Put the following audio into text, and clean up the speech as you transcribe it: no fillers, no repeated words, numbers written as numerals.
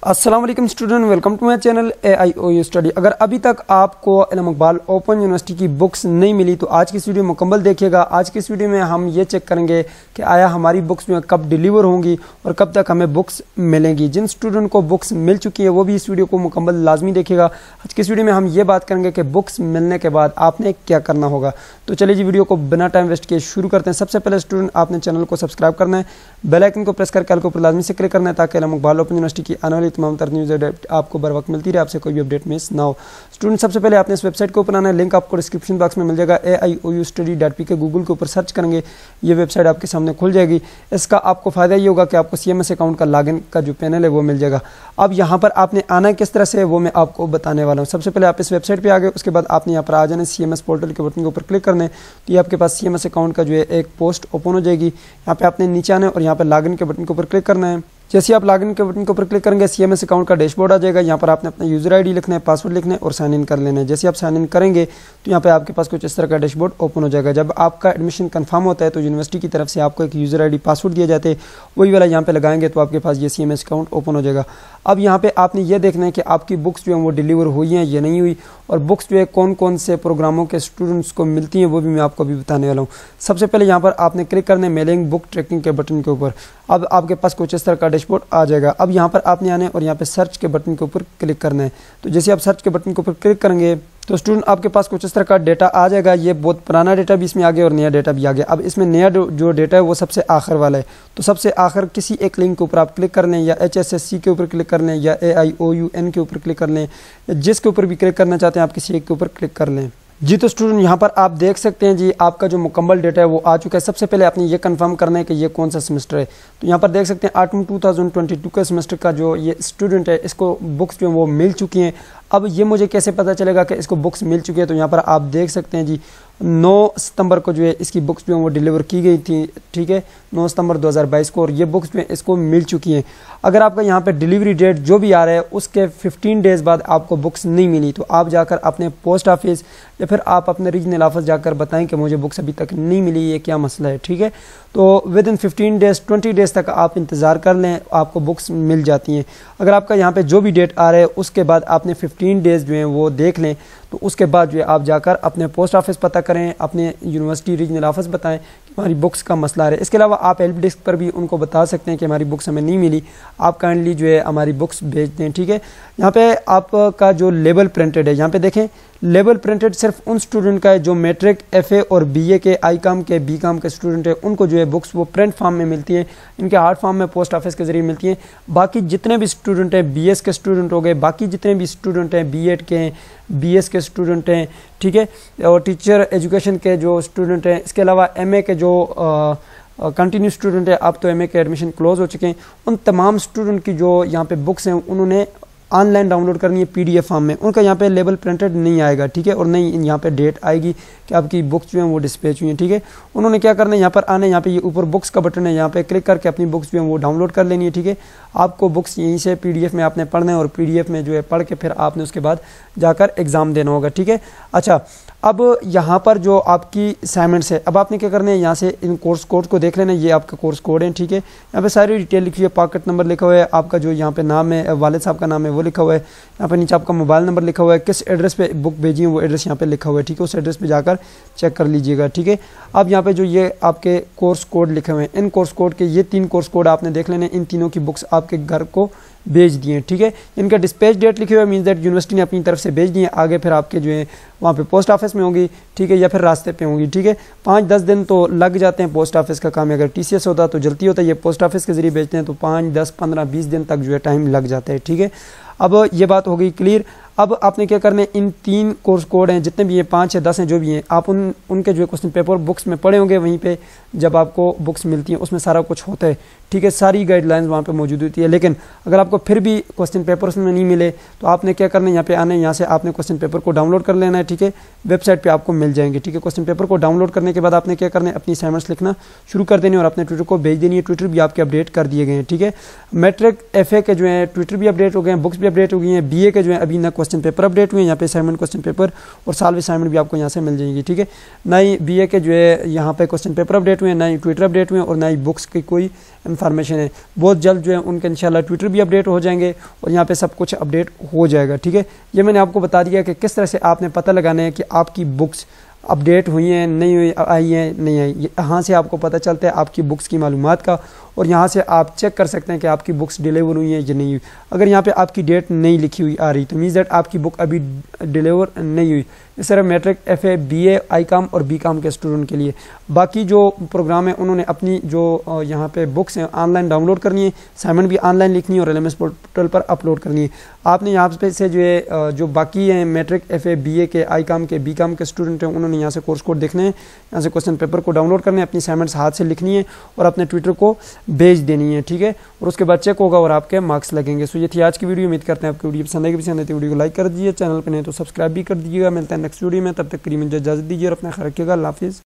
अस्सलाम वालेकुम student, welcome to my channel AIOU study. अगर अभी तक आपको इल्म इकबाल ओपन यूनिवर्सिटी की बुक्स नहीं मिली तो आज की इस वीडियो मुकम्मल देखिएगा। आज की इस वीडियो में हम ये चेक करेंगे कि आया हमारी बुक्स जो है कब डिलीवर होंगी और कब तक हमें बुक्स मिलेंगी। जिन स्टूडेंट को बुक्स मिल चुकी है वो भी इस वीडियो को मुकम्मल लाजमी देखिएगा। आज की इस वीडियो में हम ये बात करेंगे कि बुक्स मिलने के बाद आपने क्या करना होगा। तो चलिए जी वीडियो को बिना टाइम वेस्ट किए शुरू करते हैं। सबसे पहले स्टूडेंट आपने चैनल को सब्सक्राइब करना है, बेल आइकन को प्रेस करके ऊपर लाजमी से क्लिक करना है ताकि इल्म इकबाल ओपन यूनिवर्सिटी की आने वाली तमाम तर न्यूज़ आपको बर वक्त मिलती रहे, आपसे कोई भी अपडेट मिस ना हो। स्टूडेंट सबसे पहले आपने इस वेबसाइट को ओपन आना है, लिंक आपको डिस्क्रिप्शन बॉक्स में मिल जाएगा। AIOUstudy.pk गूगल के ऊपर सर्च करेंगे, ये वेबसाइट आपके सामने खुल जाएगी। इसका आपको फायदा ये होगा कि आपको CMS अकाउंट का लॉगिन का जो पैनल है वो मिल जाएगा। अब यहाँ पर आपने आना किस तरह से वो मैं आपको बताने वाला हूँ। सबसे पहले आप इस वेबसाइट पर आ गए, उसके बाद आपने यहाँ पर आ जाना CMS पोर्टल के बटन के ऊपर क्लिक करना है तो ये आपके पास CMS अकाउंट का जो है एक पोस्ट ओपन हो जाएगी। यहाँ पे आपने नीचे आना है और यहाँ पर लॉगिन के बटन के ऊपर क्लिक करना है। जैसे आप लॉगिन के बटन के ऊपर क्लिक करेंगे CMS अकाउंट का डैशबोर्ड आ जाएगा। यहाँ पर आपने अपना यूजर आईडी लिखना है, पासवर्ड लिखना है और साइन इन कर लेना है। जैसे आप साइन इन करेंगे तो यहाँ पे आपके पास कुछ इस तरह का डैशबोर्ड ओपन हो जाएगा। जब आपका एडमिशन कंफर्म होता है तो यूनिवर्सिटी की तरफ से आपको एक यूजर आईडी पासवर्ड दिया जाते हैं, वही वाला यहाँ पे लगाएंगे तो आपके पास ये CMS अकाउंट ओपन हो जाएगा। अब यहाँ पे आपने ये देखना है कि आपकी बुक्स जो है वो डिलीवर हुई हैं या नहीं हुई, और बुक्स जो है कौन कौन से प्रोग्रामों के स्टूडेंट्स को मिलती हैं वो भी मैं आपको अभी बताने वाला हूँ। सबसे पहले यहाँ पर आपने क्लिक करना है मेलिंग बुक ट्रैकिंग के बटन के ऊपर। अब आपके पास कुछ इस तरह का डैशबोर्ड आ जाएगा। अब यहाँ पर आपने आने और यहाँ पे सर्च के बटन के ऊपर क्लिक करना है। तो जैसे आप सर्च के बटन के ऊपर क्लिक करेंगे तो स्टूडेंट आपके पास कुछ इस तरह का डेटा आ जाएगा। ये बहुत पुराना डेटा भी इसमें आ गया और नया डेटा भी आ गया। अब इसमें नया जो डेटा है वो सबसे आखिर वाला है, तो सबसे आखिर किसी एक लिंक के ऊपर आप क्लिक कर लें, या HSSC के ऊपर क्लिक कर लें, या AIOUN के ऊपर क्लिक कर लें, या जिसके ऊपर भी क्लिक करना चाहते हैं आप किसी एक के ऊपर क्लिक कर लें। जी तो स्टूडेंट यहाँ पर आप देख सकते हैं जी आपका जो मुकम्मल डेटा है वो आ चुका है। सबसे पहले आपने ये कंफर्म करना है कि ये कौन सा सेमेस्टर है। तो यहाँ पर देख सकते हैं ऑटम 2022 के सेमेस्टर का जो ये स्टूडेंट है इसको बुक्स जो है वो मिल चुकी हैं। अब ये मुझे कैसे पता चलेगा कि इसको बुक्स मिल चुकी है, तो यहाँ पर आप देख सकते हैं जी 9 सितंबर को जो है इसकी बुक्स जो है वो डिलीवर की गई थी, ठीक है, 9 सितंबर 2022 को, और ये बुक्स जो है इसको मिल चुकी हैं। अगर आपका यहाँ पे डिलीवरी डेट जो भी आ रहा है उसके 15 डेज़ बाद आपको बुक्स नहीं मिली तो आप जाकर अपने पोस्ट ऑफिस या फिर आप अपने रीजनल ऑफिस जाकर बताएं कि मुझे बुक्स अभी तक नहीं मिली, ये क्या मसला है, ठीक है। तो विद इन 15 डेज़ 20 डेज़ तक आप इंतज़ार कर लें, आपको बुक्स मिल जाती हैं। अगर आपका यहाँ पे जो भी डेट आ रहा है उसके बाद आपने 15 डेज़ जो हैं वो देख लें, तो उसके बाद जो है आप जाकर अपने पोस्ट ऑफिस पता करें, अपने यूनिवर्सिटी रीजनल ऑफिस बताएं कि हमारी बुक्स का मसला है। इसके अलावा आप हेल्प डेस्क पर भी उनको बता सकते हैं कि हमारी बुक्स हमें नहीं मिली, आप काइंडली जो है हमारी बुक्स भेज दें, ठीक है। यहाँ पे आपका जो लेबल प्रिंटेड है, यहाँ पे देखें लेबल प्रिंटेड सिर्फ उन स्टूडेंट का है जो मैट्रिक, FA और BA के, ICOM के, BCOM के स्टूडेंट है, उनको जो है बुक्स वो प्रिंट फॉर्म में मिलती हैं, इनके हार्ड फॉर्म में पोस्ट ऑफिस के जरिए मिलती हैं। बाकी जितने भी स्टूडेंट हैं, BS के स्टूडेंट हो गए, बाकी जितने भी स्टूडेंट हैं, B.Ed के हैं, BS के स्टूडेंट हैं, ठीक है, और टीचर एजुकेशन के जो स्टूडेंट हैं, इसके अलावा MA के जो कंटिन्यू स्टूडेंट है, अब तो MA के एडमिशन क्लोज हो चुके हैं, उन तमाम स्टूडेंट की जो यहाँ पे बुक्स हैं उन्होंने ऑनलाइन डाउनलोड करनी है PDF फॉर्म में, उनका यहाँ पे लेबल प्रिंटेड नहीं आएगा, ठीक है, और नहीं यहाँ पे डेट आएगी कि आपकी बुक्स जो हैं वो डिस्पैच हुई हैं, ठीक है। उन्होंने क्या करना है, यहाँ पर आने, यहाँ पे ये ऊपर बुक्स का बटन है, यहाँ पे क्लिक करके अपनी बुक्स जो हैं वो डाउनलोड कर लेनी है, ठीक है। आपको बुक्स यहीं से PDF में आपने पढ़ना है और PDF में जो है पढ़ के फिर आपने उसके बाद जाकर एग्ज़ाम देना होगा, ठीक है। अच्छा, अब यहाँ पर जो आपकी असाइनमेंट्स है, अब आपने क्या करना है, यहाँ से इन कोर्स कोड को देख लेना, ये आपका कोर्स कोड है, ठीक है। यहाँ पे सारी डिटेल लिखी है, पॉकेट नंबर लिखा हुआ है, आपका जो यहाँ पे नाम है, वालिद साहब का नाम है वो लिखा हुआ है, यहाँ पे नीचे आपका मोबाइल नंबर लिखा हुआ है, किस एड्रेस पे बुक भेजी है वो एड्रेस यहाँ पे लिखा हुआ है, ठीक है, उस एड्रेस पे जाकर चेक कर लीजिएगा, ठीक है। अब यहाँ पे जो ये आपके कोर्स कोड लिखे हुए हैं, इन कोर्स कोड के ये 3 कोर्स कोड आपने देख लेने, इन तीनों की बुक्स आपके घर को भेज दिए, ठीक है। इनका डिस्पैच डेट लिखे हुए मीन्स दैट यूनिवर्सिटी ने अपनी तरफ से भेज दिए, आगे फिर आपके जो है वहाँ पे पोस्ट ऑफिस में होंगी, ठीक है, या फिर रास्ते पे होंगी, ठीक है। 5-10 दिन तो लग जाते हैं पोस्ट ऑफिस का काम है। अगर TCS होता तो जल्दी होता है, ये पोस्ट ऑफिस के जरिए भेजते हैं तो 5, 10, 15, 20 दिन तक जो है टाइम लग जाता है, ठीक है। अब ये बात हो गई क्लियर। अब आपने क्या करना है, इन 3 कोर्स कोड हैं जितने भी हैं, 5 या 10 हैं जो भी हैं, आप उनके जो है क्वेश्चन पेपर बुक्स में पढ़े होंगे, वहीं पे जब आपको बुक्स मिलती हैं उसमें सारा कुछ होता है, ठीक है, सारी गाइडलाइंस वहाँ पे मौजूद होती है। लेकिन अगर आपको फिर भी क्वेश्चन पेपर उसमें नहीं मिले तो आपने क्या करना है, यहाँ पे आना है, यहाँ से आपने क्वेश्चन पेपर को डाउनलोड कर लेना है, ठीक है, वेबसाइट पर आपको मिल जाएंगे, ठीक है। क्वेश्चन पेपर को डाउनलोड करने के बाद आपने क्या करना है, अपनी असाइनमेंट्स लिखना शुरू कर देनी और अपने ट्विटर को भेज देनी है। ट्विटर भी आपके अपडेट कर दिए गए हैं, ठीक है। मैट्रिक, FA के जो है ट्विटर भी अपडेट हो गए हैं, बुक्स भी अपडेट हो गई हैं, BA के जो है अभी ना क्वेश्चन पेपर अपडेट हुए हैं, यहाँ पे असाइनमेंट क्वेश्चन पेपर और साल असाइनमेंट भी आपको यहाँ से मिल जाएगी, ठीक है। ना ही BA के जो है यहाँ पे क्वेश्चन पेपर अपडेट हुए हैं, ना ही ट्विटर अपडेट हुए हैं और ना ही बुक्स की कोई इन्फॉर्मेशन है। बहुत जल्द जो है उनके इंशाल्लाह ट्विटर भी अपडेट हो जाएंगे और यहाँ पे सब कुछ अपडेट हो जाएगा, ठीक है। ये मैंने आपको बता दिया कि किस तरह से आपने पता लगाना है कि आपकी बुक्स अपडेट हुई हैं, नहीं हुई, आई हैं, नहीं आई। यहाँ से आपको पता चलता है आपकी बुक्स की मालूमात का, और यहाँ से आप चेक कर सकते हैं कि आपकी बुक्स डिलीवर हुई हैं या नहीं हुई। अगर यहाँ पे आपकी डेट नहीं लिखी हुई आ रही तो मीन्स दैट आपकी बुक अभी डिलीवर नहीं हुई। इस तरह मैट्रिक, FA, BA, ICOM और BCOM के स्टूडेंट के लिए। बाकी जो प्रोग्राम है उन्होंने अपनी जो यहाँ पे बुक्स हैं ऑनलाइन डाउनलोड करनी है, असाइनमेंट भी ऑनलाइन लिखनी है और LMS पोर्टल पर अपलोड करनी है। आपने यहाँ पे से जो है जो बाकी हैं मैट्रिक, FA, BA के, ICOM के, BCOM के स्टूडेंट हैं, उन्होंने यहाँ से कोर्स कोड देखने हैं, यहाँ से क्वेश्चन पेपर को डाउनलोड करने हैं, अपनी असाइनमेंट्स हाथ से लिखनी है और अपने ट्विटर को भेज देनी है, ठीक है। और उसके बाद चेक होगा और आपके मार्क्स लगेंगे। सो ये थी आज की वीडियो। उम्मीद करते हैं आपकी वीडियो पसंद आएगी। पसंद आए तो वीडियो को लाइक कर दीजिए, चैनल पर नहीं तो सब्सक्राइब भी कर दीजिएगा। मिलता है नेक्स्ट वीडियो में, तब तक के लिए मुझे इजाजत दीजिए और अपना ख्याल रखिएगा। अल्लाह हाफिज़।